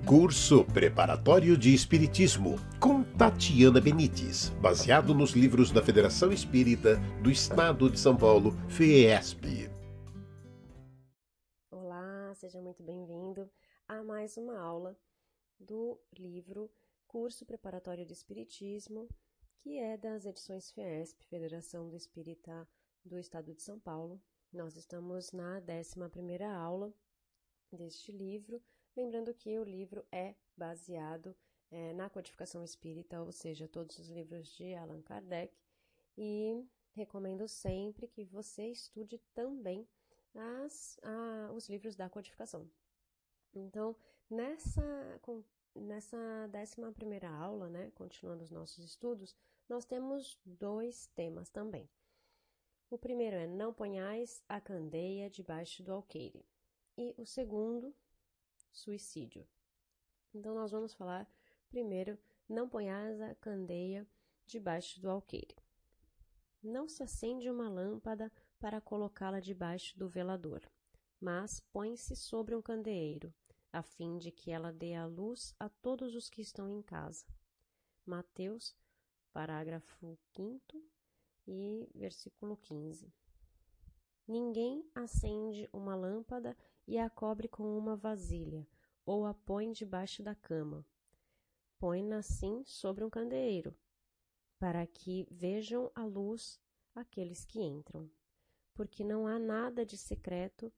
Curso Preparatório de Espiritismo, com Tatiana Benites, baseado nos livros da Federação Espírita do Estado de São Paulo, FEESP. Olá, seja muito bem-vindo a mais uma aula do livro Curso Preparatório de Espiritismo, que é das edições FEESP, Federação do Espírita do Estado de São Paulo. Nós estamos na 11ª aula deste livro, lembrando que o livro é baseado na codificação espírita, ou seja, todos os livros de Allan Kardec, e recomendo sempre que você estude também os livros da codificação. Então, nessa 11ª aula, continuando os nossos estudos, nós temos 2 temas também. O primeiro é: não ponhais a candeia debaixo do alqueire. E o segundo, suicídio. Então, nós vamos falar primeiro: não ponhais a candeia debaixo do alqueire. Não se acende uma lâmpada para colocá-la debaixo do velador, mas põe-se sobre um candeeiro, a fim de que ela dê a luz a todos os que estão em casa. Mateus, parágrafo 5º e versículo 15. Ninguém acende uma lâmpada e a cobre com uma vasilha, ou a põe debaixo da cama. Põe-na assim sobre um candeeiro, para que vejam a luz aqueles que entram. Porque não há nada de secreto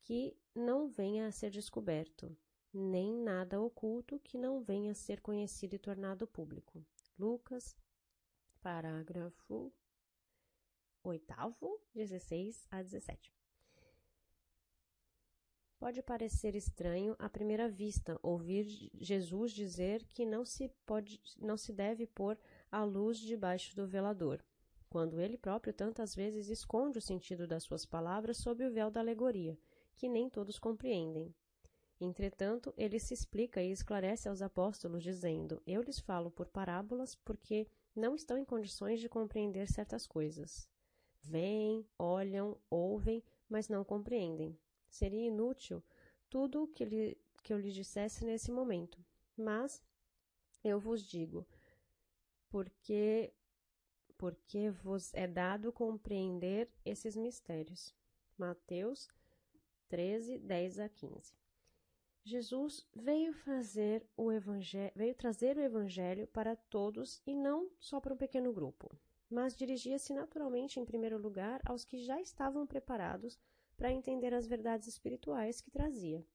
que não venha a ser descoberto, nem nada oculto que não venha a ser conhecido e tornado público. Lucas, parágrafo 8º, 16 a 17. Pode parecer estranho à primeira vista ouvir Jesus dizer que não se deve pôr a luz debaixo do velador, quando ele próprio tantas vezes esconde o sentido das suas palavras sob o véu da alegoria, que nem todos compreendem. Entretanto, ele se explica e esclarece aos apóstolos, dizendo: eu lhes falo por parábolas, porque não estão em condições de compreender certas coisas. Veem, olham, ouvem, mas não compreendem. Seria inútil tudo o que eu lhes dissesse nesse momento. Mas eu vos digo, porque vos é dado compreender esses mistérios. Mateus 13, 10 a 15. Jesus veio trazer o Evangelho para todos e não só para um pequeno grupo, mas dirigia-se naturalmente, em primeiro lugar, aos que já estavam preparados para entender as verdades espirituais que trazia.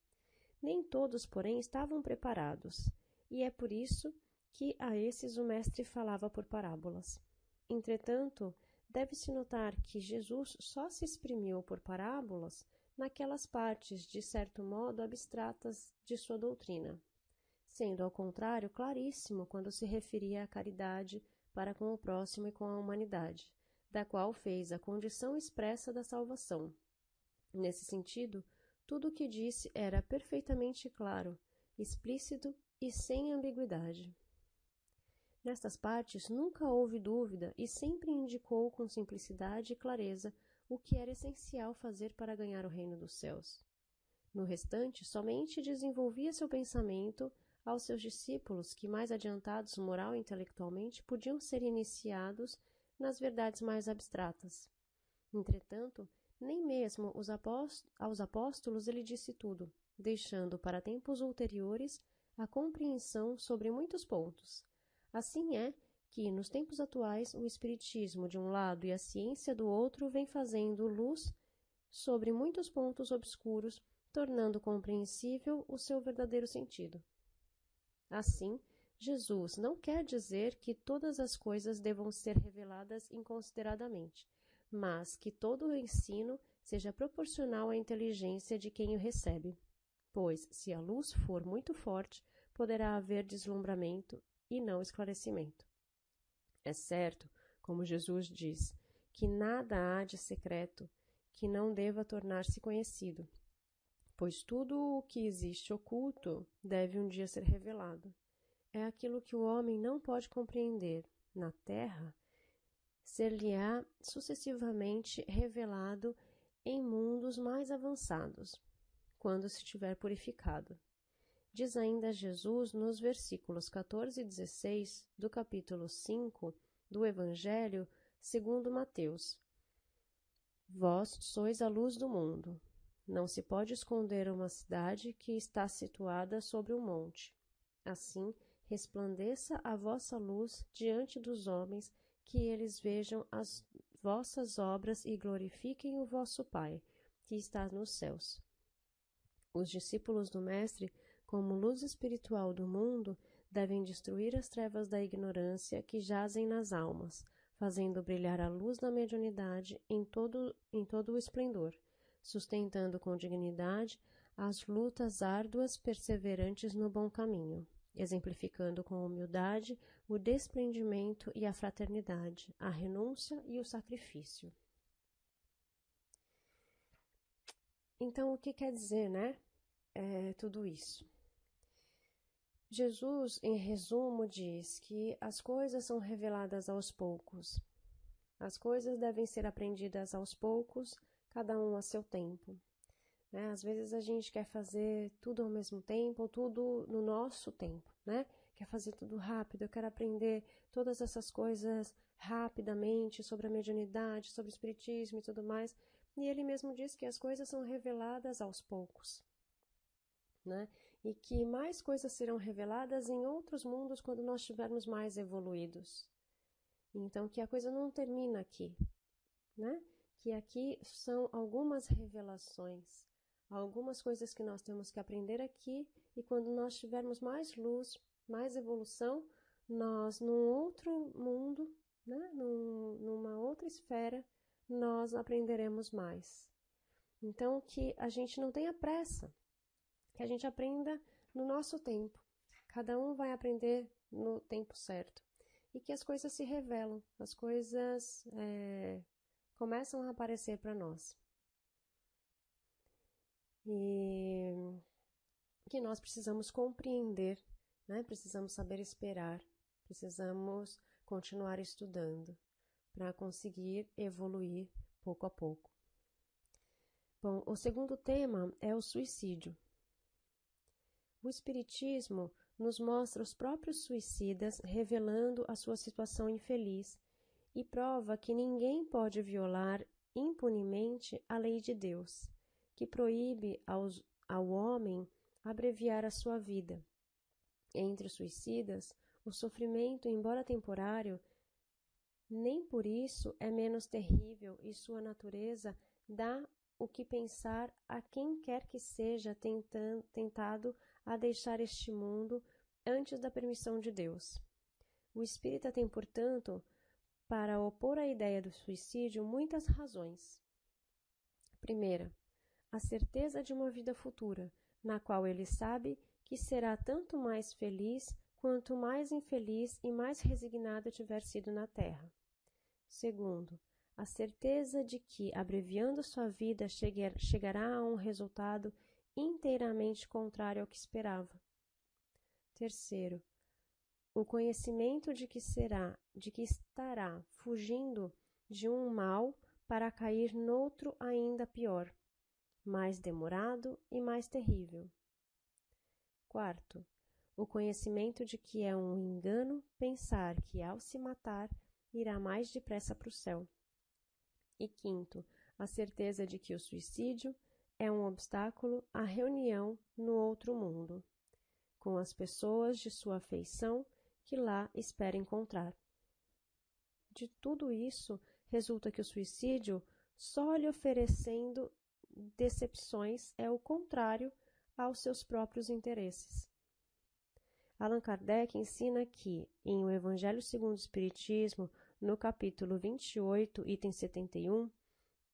Nem todos, porém, estavam preparados, e é por isso que a esses o Mestre falava por parábolas. Entretanto, deve-se notar que Jesus só se exprimiu por parábolas naquelas partes, de certo modo, abstratas de sua doutrina, sendo, ao contrário, claríssimo quando se referia à caridade para com o próximo e com a humanidade, da qual fez a condição expressa da salvação. Nesse sentido, tudo o que disse era perfeitamente claro, explícito e sem ambiguidade. Nestas partes nunca houve dúvida e sempre indicou com simplicidade e clareza o que era essencial fazer para ganhar o reino dos céus. No restante, somente desenvolvia seu pensamento aos seus discípulos que, mais adiantados moral e intelectualmente, podiam ser iniciados nas verdades mais abstratas. Entretanto, nem mesmo aos apóstolos ele disse tudo, deixando para tempos ulteriores a compreensão sobre muitos pontos. Assim é que, nos tempos atuais, o Espiritismo de um lado e a ciência do outro vem fazendo luz sobre muitos pontos obscuros, tornando compreensível o seu verdadeiro sentido. Assim, Jesus não quer dizer que todas as coisas devam ser reveladas inconsideradamente, mas que todo o ensino seja proporcional à inteligência de quem o recebe, pois, se a luz for muito forte, poderá haver deslumbramento e não esclarecimento. É certo, como Jesus diz, que nada há de secreto que não deva tornar-se conhecido, pois tudo o que existe oculto deve um dia ser revelado. É aquilo que o homem não pode compreender na terra, ser-lhe-á sucessivamente revelado em mundos mais avançados, quando se tiver purificado. Diz ainda Jesus nos versículos 14 e 16 do capítulo 5 do Evangelho segundo Mateus: Vós sois a luz do mundo. Não se pode esconder uma cidade que está situada sobre um monte. Assim, resplandeça a vossa luz diante dos homens, que eles vejam as vossas obras e glorifiquem o vosso Pai, que está nos céus. Os discípulos do Mestre, como luz espiritual do mundo, devem destruir as trevas da ignorância que jazem nas almas, fazendo brilhar a luz da mediunidade em todo o esplendor, sustentando com dignidade as lutas árduas perseverantes no bom caminho, exemplificando com humildade o desprendimento e a fraternidade, a renúncia e o sacrifício. Então, o que quer dizer, tudo isso? Jesus, em resumo, diz que as coisas são reveladas aos poucos. As coisas devem ser aprendidas aos poucos, cada um a seu tempo. Às vezes a gente quer fazer tudo ao mesmo tempo, tudo no nosso tempo, Quer fazer tudo rápido, eu quero aprender todas essas coisas rapidamente sobre a mediunidade, sobre o espiritismo e tudo mais. E ele mesmo diz que as coisas são reveladas aos poucos, E que mais coisas serão reveladas em outros mundos quando nós estivermos mais evoluídos. Então, que a coisa não termina aqui, Que aqui são algumas revelações, algumas coisas que nós temos que aprender aqui, e quando nós tivermos mais luz, mais evolução, nós num outro mundo, numa outra esfera, nós aprenderemos mais. Então, que a gente não tenha pressa, que a gente aprenda no nosso tempo. Cada um vai aprender no tempo certo. E que as coisas se revelam, as coisas começam a aparecer para nós. E que nós precisamos compreender, Precisamos saber esperar, precisamos continuar estudando para conseguir evoluir pouco a pouco. Bom, o segundo tema é o suicídio. O Espiritismo nos mostra os próprios suicidas revelando a sua situação infeliz e prova que ninguém pode violar impunemente a lei de Deus, que proíbe ao homem abreviar a sua vida. Entre os suicidas, o sofrimento, embora temporário, nem por isso é menos terrível, e sua natureza dá o que pensar a quem quer que seja tentado a deixar este mundo antes da permissão de Deus. O espírita tem, portanto, para opor a ideia do suicídio, muitas razões. Primeira, a certeza de uma vida futura, na qual ele sabe que será tanto mais feliz quanto mais infeliz e mais resignado tiver sido na terra. Segundo, a certeza de que, abreviando sua vida, chegará a um resultado inteiramente contrário ao que esperava. Terceiro, o conhecimento de que estará fugindo de um mal para cair noutro ainda pior, mais demorado e mais terrível. Quarto, o conhecimento de que é um engano pensar que, ao se matar, irá mais depressa para o céu. E quinto, a certeza de que o suicídio é um obstáculo à reunião no outro mundo, com as pessoas de sua afeição que lá espera encontrar. De tudo isso, resulta que o suicídio, só lhe oferecendo decepções, é o contrário aos seus próprios interesses. Allan Kardec ensina que, em O Evangelho segundo o Espiritismo, no capítulo 28, item 71,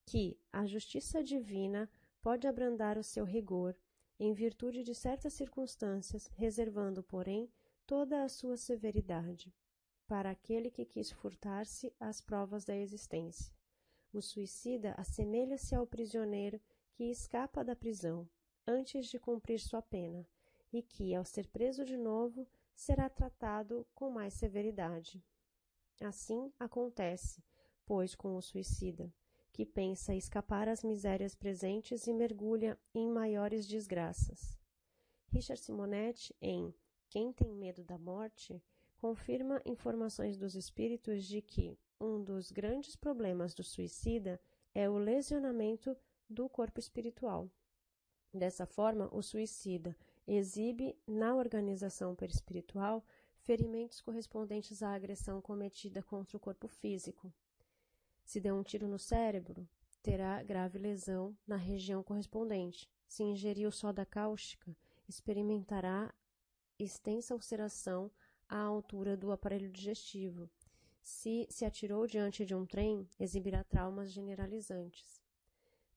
que a justiça divina pode abrandar o seu rigor, em virtude de certas circunstâncias, reservando, porém, toda a sua severidade, para aquele que quis furtar-se às provas da existência. O suicida assemelha-se ao prisioneiro que escapa da prisão, antes de cumprir sua pena, e que, ao ser preso de novo, será tratado com mais severidade. Assim acontece, pois, com o suicida, que pensa escapar às misérias presentes e mergulha em maiores desgraças. Richard Simonetti, em Quem Tem Medo da Morte, confirma informações dos espíritos de que um dos grandes problemas do suicida é o lesionamento do corpo espiritual. Dessa forma, o suicida exibe na organização perispiritual ferimentos correspondentes à agressão cometida contra o corpo físico. Se der um tiro no cérebro, terá grave lesão na região correspondente. Se ingeriu soda cáustica, experimentará extensa ulceração à altura do aparelho digestivo. Se atirou diante de um trem, exibirá traumas generalizantes.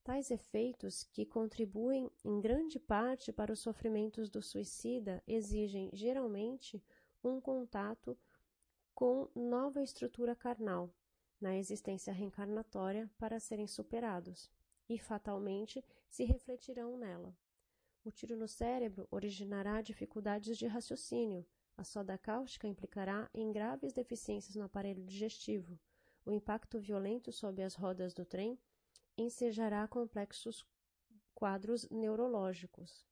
Tais efeitos, que contribuem em grande parte para os sofrimentos do suicida, exigem geralmente um contato com nova estrutura carnal na existência reencarnatória para serem superados, e fatalmente se refletirão nela. O tiro no cérebro originará dificuldades de raciocínio. A soda cáustica implicará em graves deficiências no aparelho digestivo. O impacto violento sob as rodas do trem ensejará complexos quadros neurológicos.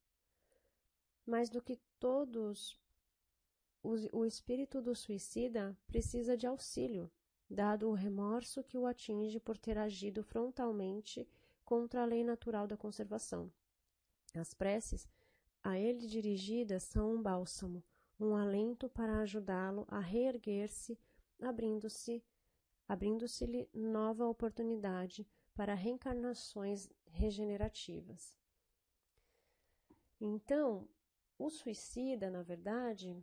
Mais do que todos, o espírito do suicida precisa de auxílio, dado o remorso que o atinge por ter agido frontalmente contra a lei natural da conservação. As preces a ele dirigidas são um bálsamo, um alento para ajudá-lo a reerguer-se, abrindo-se-lhe nova oportunidade para reencarnações regenerativas. Então, o suicida, na verdade,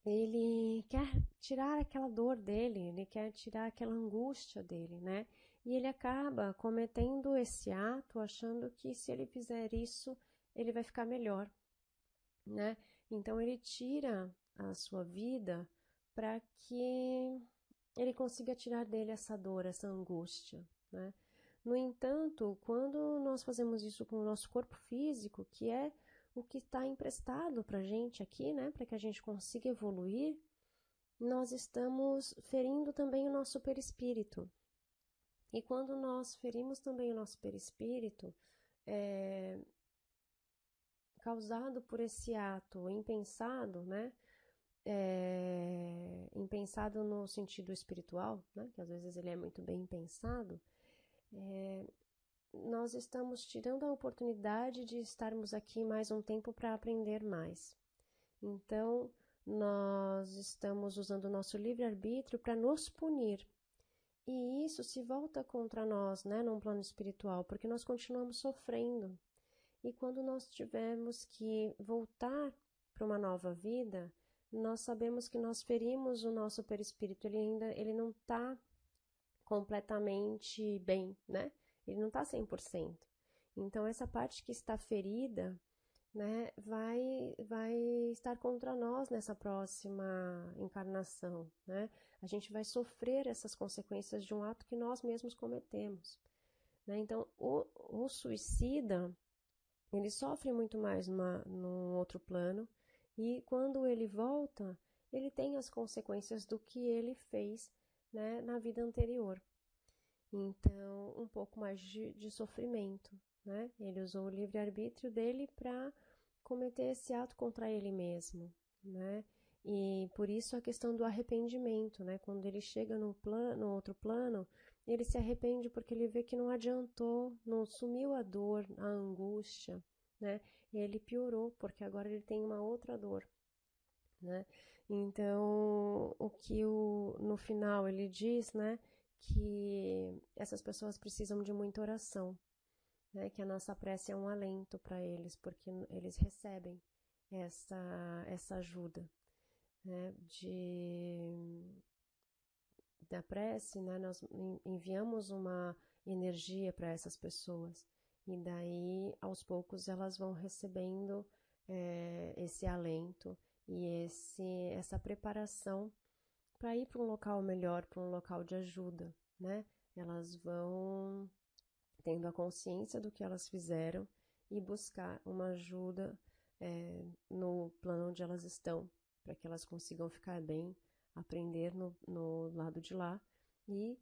ele quer tirar aquela dor dele, ele quer tirar aquela angústia dele, né? E ele acaba cometendo esse ato achando que se ele fizer isso, ele vai ficar melhor, né? Então ele tira a sua vida para que ele consiga tirar dele essa dor, essa angústia, né? No entanto, quando nós fazemos isso com o nosso corpo físico, que é o que está emprestado para a gente aqui, né, para que a gente consiga evoluir, nós estamos ferindo também o nosso perispírito. E quando nós ferimos também o nosso perispírito, causado por esse ato impensado, né, impensado no sentido espiritual, né, que às vezes ele é muito bem pensado, nós estamos tirando a oportunidade de estarmos aqui mais um tempo para aprender mais. Então, nós estamos usando o nosso livre-arbítrio para nos punir. E isso se volta contra nós, né, num plano espiritual, porque nós continuamos sofrendo. E quando nós tivermos que voltar para uma nova vida, nós sabemos que nós ferimos o nosso perispírito, ele não está completamente bem, né? Ele não está 100%. Então, essa parte que está ferida, né, vai estar contra nós nessa próxima encarnação, né? A gente vai sofrer essas consequências de um ato que nós mesmos cometemos, né? Então, o suicida, ele sofre muito mais num outro plano, e quando ele volta, ele tem as consequências do que ele fez, né, na vida anterior. Então, um pouco mais de sofrimento, né? Ele usou o livre-arbítrio dele para cometer esse ato contra ele mesmo, né? E por isso a questão do arrependimento, né? Quando ele chega no outro plano, ele se arrepende porque ele vê que não adiantou, não sumiu a dor, a angústia, né? E ele piorou, porque agora ele tem uma outra dor, né? Então, no final ele diz, né, que essas pessoas precisam de muita oração, né, que a nossa prece é um alento para eles, porque eles recebem essa ajuda, né, da prece, né, nós enviamos uma energia para essas pessoas, e daí, aos poucos, elas vão recebendo esse alento e essa preparação para ir para um local melhor, para um local de ajuda, né? Elas vão tendo a consciência do que elas fizeram e buscar uma ajuda no plano onde elas estão, para que elas consigam ficar bem, aprender no lado de lá e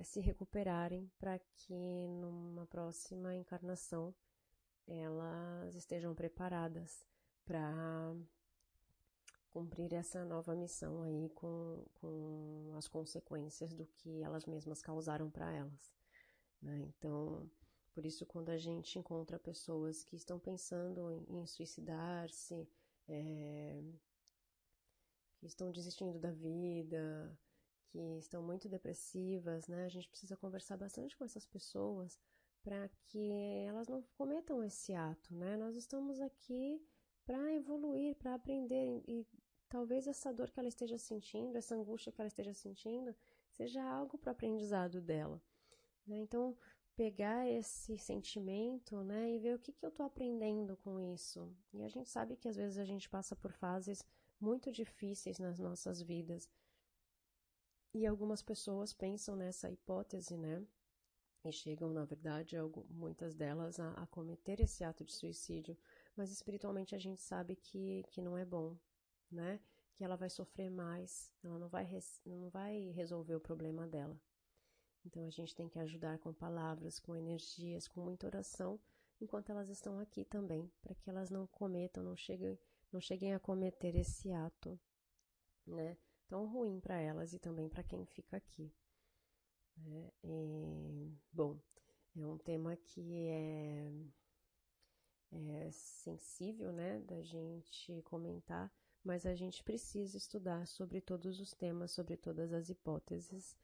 se recuperarem para que numa próxima encarnação elas estejam preparadas para cumprir essa nova missão aí com as consequências do que elas mesmas causaram para elas, né? Então, por isso, quando a gente encontra pessoas que estão pensando em suicidar-se, que estão desistindo da vida, que estão muito depressivas, né? A gente precisa conversar bastante com essas pessoas para que elas não cometam esse ato, né? Nós estamos aqui para evoluir, para aprender, e talvez essa dor que ela esteja sentindo, essa angústia que ela esteja sentindo, seja algo para o aprendizado dela, né? Então, pegar esse sentimento, né, e ver o que eu estou aprendendo com isso. E a gente sabe que às vezes a gente passa por fases muito difíceis nas nossas vidas. E algumas pessoas pensam nessa hipótese, né, e chegam, na verdade, muitas delas a cometer esse ato de suicídio. Mas espiritualmente a gente sabe que não é bom, né, que ela vai sofrer mais, ela não vai resolver o problema dela. Então a gente tem que ajudar com palavras, com energias, com muita oração, enquanto elas estão aqui também, para que elas não cometam, não cheguem a cometer esse ato, né, tão ruim para elas e também para quem fica aqui, né? Bom, é um tema que é sensível, né, da gente comentar, mas a gente precisa estudar sobre todos os temas, sobre todas as hipóteses,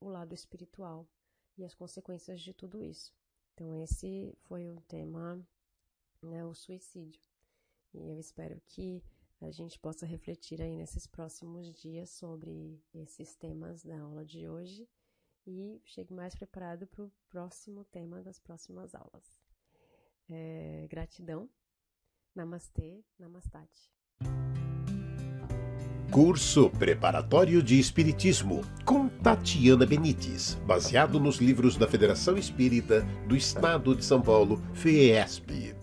o lado espiritual e as consequências de tudo isso. Então esse foi o tema, né, o suicídio. E eu espero que a gente possa refletir aí nesses próximos dias sobre esses temas da aula de hoje e chegue mais preparado para o próximo tema das próximas aulas. Gratidão. Namastê, Namastate. Curso Preparatório de Espiritismo, com Tatiana Benites, baseado nos livros da Federação Espírita do Estado de São Paulo, FEESP.